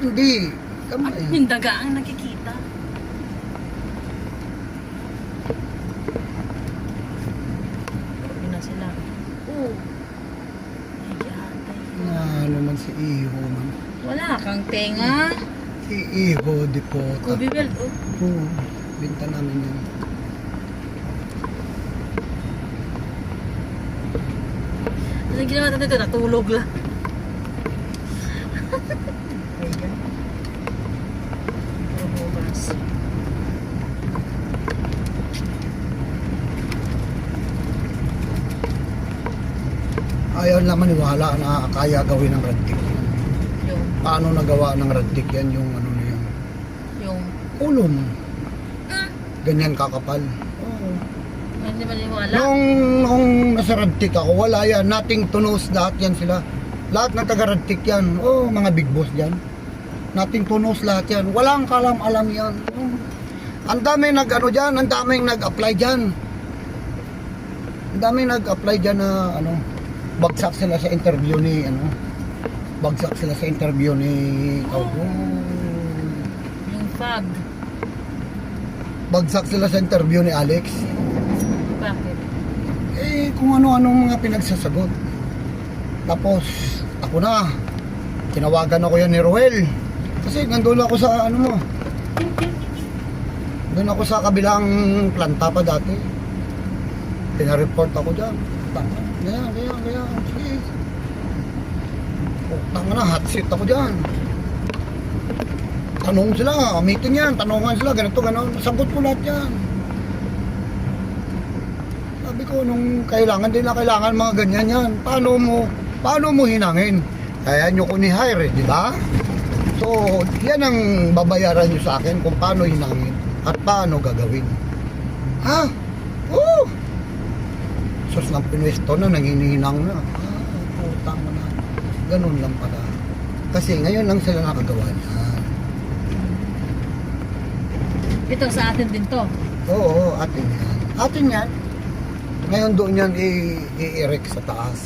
Hindi. Kamay. Yung daga ang nakikita. Yun na sila. Oo. Naman si Iho man. Wala kang tenga. Si Iho, di po. Kobe belt, oh. Oo. Binta namin yan. Ano ginawa natin ito? Natulog lang. Ayan. Bukas. Ayaw lang maniwala na kaya gawin ng radtik. Yung, Paano nagawa ng radtik yan yung ano na yan? yung, Ulong. Ganyan kakapal. Oo. hindi maniwala. Nung nasa radtik ako, wala yan. Nothing to nose, lahat yan sila. Lahat ng taga-radtik yan. Oh, mga big boss yan. Nothing to nose, lahat yan. Walang kalam-alam yan. Oh. Ang daming nag-ano dyan, ang daming nag-apply dyan. Ang daming nag-apply dyan na ano, bagsak sila sa interview ni ano. Bagsak sila sa interview ni Yung fog. Bagsak sila sa interview ni Alex. Bakit? Eh, kung ano-ano mga pinagsasagot. Tapos, ako na. Tinawagan ako yan ni Roel. Kasi nandun ako sa ano mo. Doon ako sa kabilang planta pa dati. Pinareport ako dyan. Ganyan. Sige. Tanga na, hot seat ako dyan. Tanong sila, meeting yan, tanongan sila, ganito, gano'n. Sagot ko lahat yan. Sabi ko, nung kailangan din na kailangan mga ganyan yan. Paano mo hinangin? Kaya nyo ko ni-hire, di ba? So, yan ang babayaran nyo sa akin kung paano hinangin at paano gagawin. Ha? Oo! Sus ng pinwesto na, nangininang na. Putang mo na. Ganun lang pala. Kasi ngayon lang sila nakagawa niya. Ito sa atin din to. Oo, atin yan. Atin yan. Ngayon doon yan i-erect sa taas.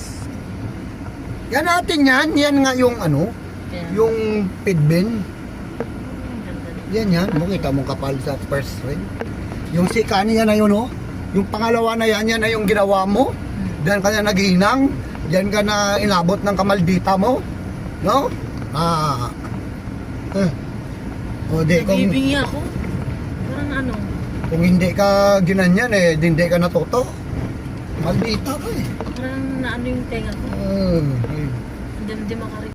Yan atin yan. Yan nga yung ano, Ayan. yung pidbin. Ganda din. Yan yan. Makita mong kapal sa first ring. Yung sikani yan na yun, oh. Yung pangalawa na yan na yung ginawa mo. Diyan ka na naghihinang. Diyan ka na inabot ng kamaldita mo. No? O di, Nabibingi ako. Parang ano. kung hindi ka ginanyan hindi ka natuto. Maldita ka eh. Parang naano yung tenga ko. Ay. Hindi makarik.